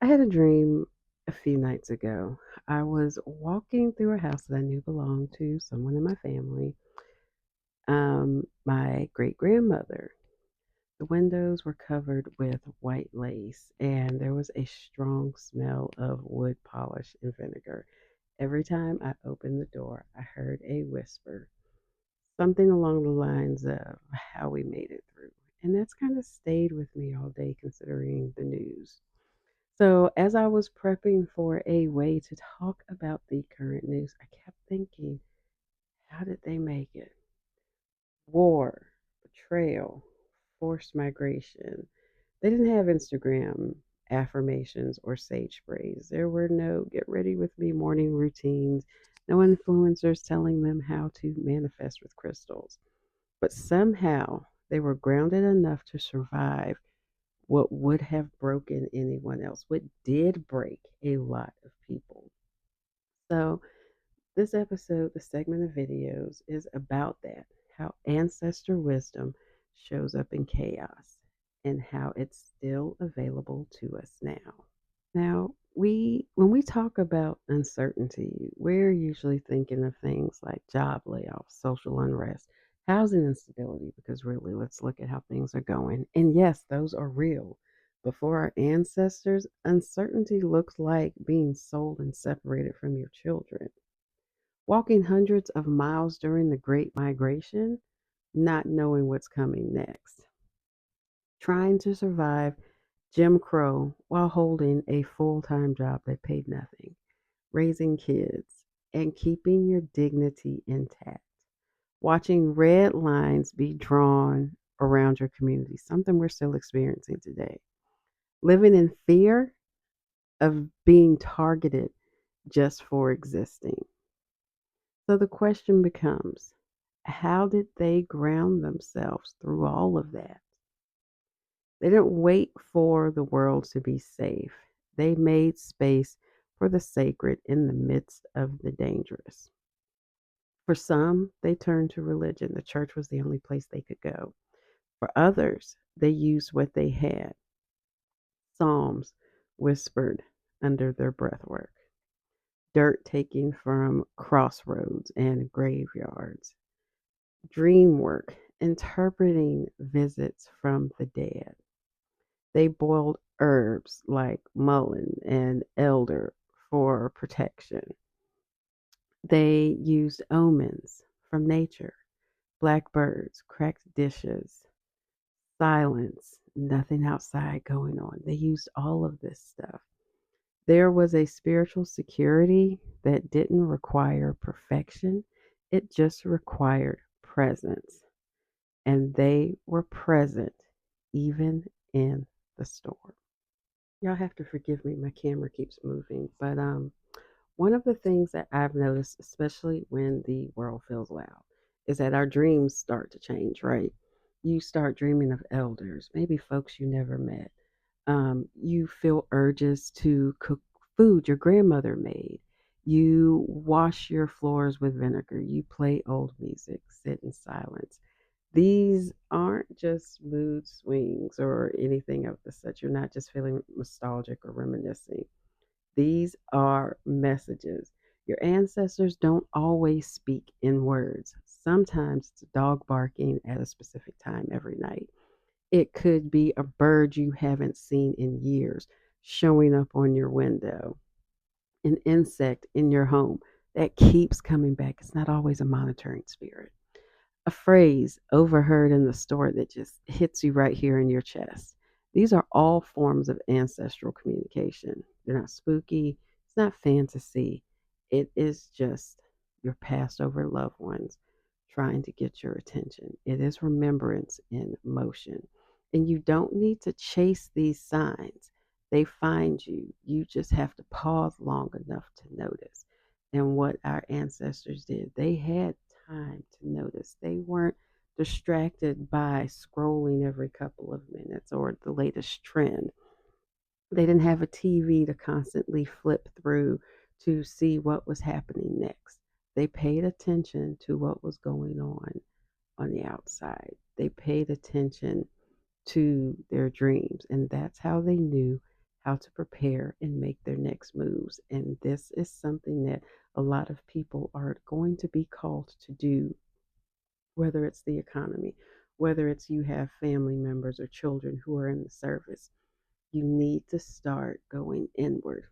I had a dream a few nights ago. I was walking through a house that I knew belonged to someone in my family, my great grandmother. The windows were covered with white lace, and there was a strong smell of wood polish and vinegar. Every time I opened the door, I heard a whisper, something along the lines of how we made it through. And that's kind of stayed with me all day, considering the news. So, as I was prepping for a way to talk about the current news, I kept thinking, how did they make it? War, betrayal, forced migration. They didn't have Instagram affirmations or sage sprays. There were no get ready with me morning routines, no influencers telling them how to manifest with crystals. But somehow they were grounded enough to survive what would have broken anyone else, what did break a lot of people. So, this episode, the segment of videos, is about that, how ancestor wisdom shows up in chaos and how it's still available to us now. Now, when we talk about uncertainty, we're usually thinking of things like job layoffs, social unrest, housing instability, because really, let's look at how things are going. And yes, those are real. But for our ancestors, uncertainty looks like being sold and separated from your children, walking hundreds of miles during the Great Migration, not knowing what's coming next, trying to survive Jim Crow while holding a full time job that paid nothing, raising kids, and keeping your dignity intact. Watching red lines be drawn around your community, something we're still experiencing today. Living in fear of being targeted just for existing. So the question becomes, how did they ground themselves through all of that? They didn't wait for the world to be safe. They made space for the sacred in the midst of the dangerous. For some, they turned to religion. The church was the only place they could go. For others, they used what they had, psalms whispered under their breathwork, dirt taken from crossroads and graveyards, dream work interpreting visits from the dead. They boiled herbs like mullein and elder for protection. They used omens from nature, black birds, cracked dishes, silence, nothing outside going on. They used all of this stuff. There was a spiritual security that didn't require perfection, it just required presence. And they were present even in the storm. Y'all have to forgive me, my camera keeps moving. But one of the things that I've noticed, especially when the world feels loud, is that our dreams start to change, right? You start dreaming of elders, maybe folks you never met. You feel urges to cook food your grandmother made. You wash your floors with vinegar. You play old music, sit in silence. These aren't just mood swings or anything of the such. You're not just feeling nostalgic or reminiscing. These are messages. Your ancestors don't always speak in words. Sometimes it's a dog barking at a specific time every night. It could be a bird you haven't seen in years showing up on your window, an insect in your home that keeps coming back. It's not always a monitoring spirit, a phrase overheard in the store that just hits you right here in your chest. These are all forms of ancestral communication. They're not spooky, it's not fantasy. It is just your past over loved ones trying to get your attention. It is remembrance in motion. And you don't need to chase these signs. They find you. You just have to pause long enough to notice. And what our ancestors did, they had time to notice. They weren't distracted by scrolling every couple of minutes or the latest trend. They didn't have a TV to constantly flip through to see what was happening next. They paid attention to what was going on the outside. They paid attention to their dreams, and that's how they knew how to prepare and make their next moves. And this is something that a lot of people are going to be called to do, whether it's the economy, whether it's you have family members or children who are in the service. You need to start going inward,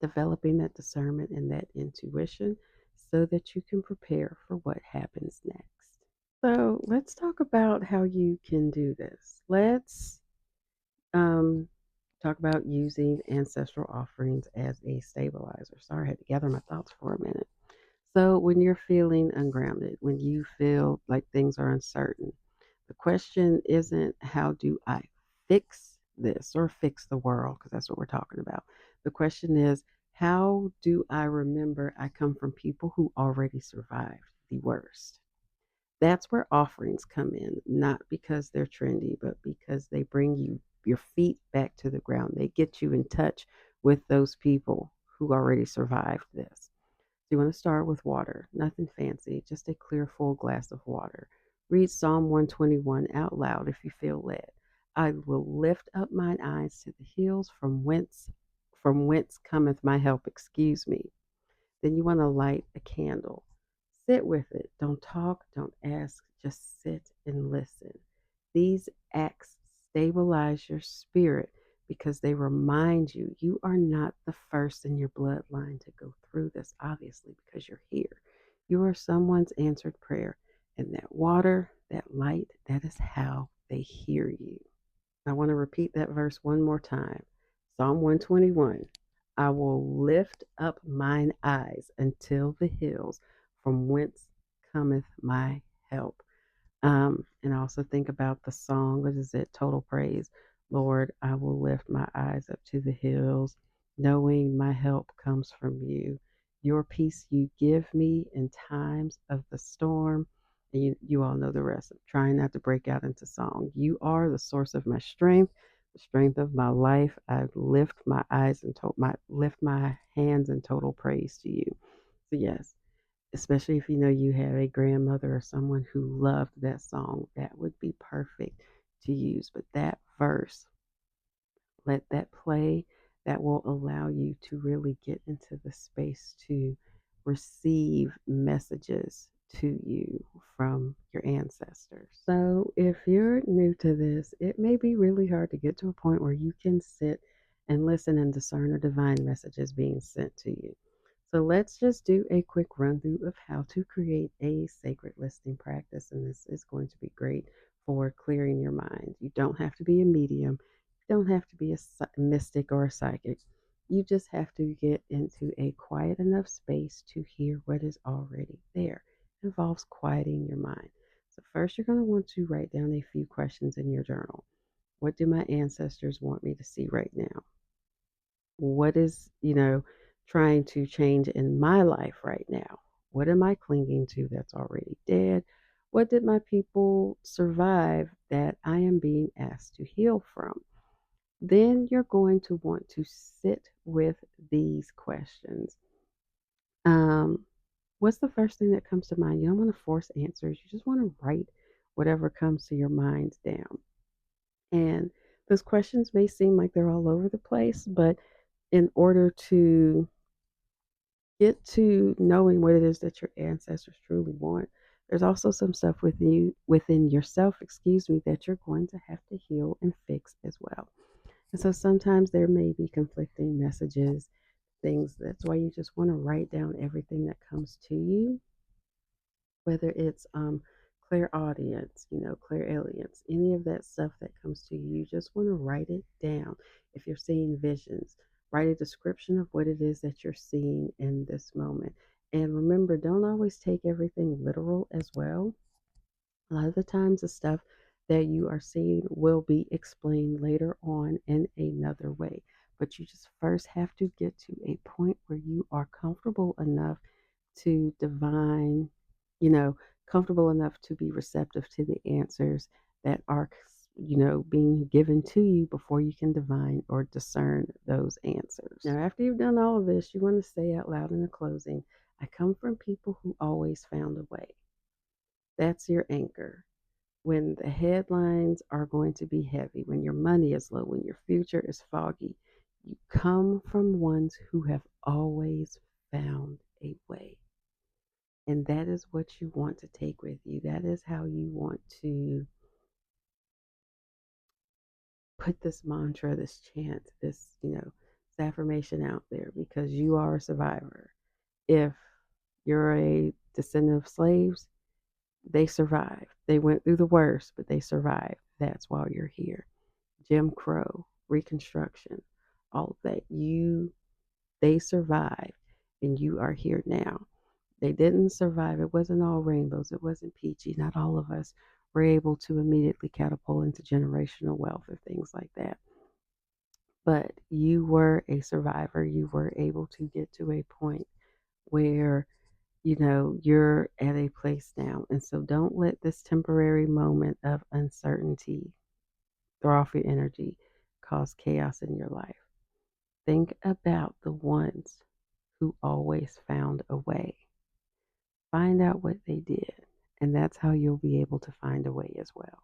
developing that discernment and that intuition so that you can prepare for what happens next. So let's talk about how you can do this. Let's um, talk about using ancestral offerings as a stabilizer. Sorry, I had to gather my thoughts for a minute. So, when you're feeling ungrounded, when you feel like things are uncertain, the question isn't how do I fix this or fix the world, because that's what we're talking about. The question is, how do I remember I come from people who already survived the worst? That's where offerings come in, not because they're trendy, but because they bring you your feet back to the ground. They get you in touch with those people who already survived this. So you want to start with water, nothing fancy, just a clear, full glass of water. Read Psalm 121 out loud if you feel led. I will lift up mine eyes to the hills from whence cometh my help, excuse me. Then you want to light a candle. Sit with it. Don't talk, don't ask, just sit and listen. These acts stabilize your spirit because they remind you you are not the first in your bloodline to go through this, obviously, because you're here. You are someone's answered prayer. And that water, that light, that is how they hear you. I want to repeat that verse one more time. Psalm 121. I will lift up mine eyes until the hills, from whence cometh my help. And I also think about the song, what is it? Total Praise. Lord, I will lift my eyes up to the hills, knowing my help comes from you. Your peace you give me in times of the storm. And you all know the rest. I'm trying not to break out into song. You are the source of my strength, the strength of my life. I lift my hands in total praise to you. So yes, especially if you know you have a grandmother or someone who loved that song, that would be perfect to use. But that verse, let that play, that will allow you to really get into the space to receive messages to you from your ancestors. So, if you're new to this, it may be really hard to get to a point where you can sit and listen and discern a divine messages being sent to you. So let's just do a quick run through of how to create a sacred listening practice. And this is going to be great for clearing your mind. You don't have to be a medium, you don't have to be a mystic or a psychic. You just have to get into a quiet enough space to hear what is already there. It involves quieting your mind. So, first, you're going to want to write down a few questions in your journal. What do my ancestors want me to see right now? What is, trying to change in my life right now? What am I clinging to that's already dead? What did my people survive that I am being asked to heal from? Then you're going to want to sit with these questions. Um, what's the first thing that comes to mind? You don't want to force answers. You just want to write whatever comes to your mind down. And those questions may seem like they're all over the place, but in order to get to knowing what it is that your ancestors truly want, there's also some stuff within yourself, excuse me, that you're going to have to heal and fix as well. And so sometimes there may be conflicting messages, things. That's why you just want to write down everything that comes to you, whether it's clairaudience, clairalience, any of that stuff that comes to you. You just want to write it down. If you're seeing visions, write a description of what it is that you're seeing in this moment. And remember, don't always take everything literal as well. A lot of the times, the stuff that you are seeing will be explained later on in another way. But you just first have to get to a point where you are comfortable enough to divine, you know, comfortable enough to be receptive to the answers that are, being given to you before you can divine or discern those answers. Now, after you've done all of this, you want to say out loud in the closing, I come from people who always found a way. That's your anchor. When the headlines are going to be heavy, when your money is low, when your future is foggy, You come from ones who have always found a way. And that is what you want to take with you. That is how you want to put this mantra, this chant, this affirmation out there because you are a survivor. If you're a descendant of slaves, they survived. They went through the worst, but they survived. That's why you're here. Jim Crow, Reconstruction, all of that. They survived, and you are here now. They didn't survive. It wasn't all rainbows. It wasn't peachy. Not all of us were able to immediately catapult into generational wealth or things like that. But you were a survivor. You were able to get to a point where, you're at a place now. And so don't let this temporary moment of uncertainty throw off your energy, cause chaos in your life. Think about the ones who always found a way. Find out what they did, and that's how you'll be able to find a way as well.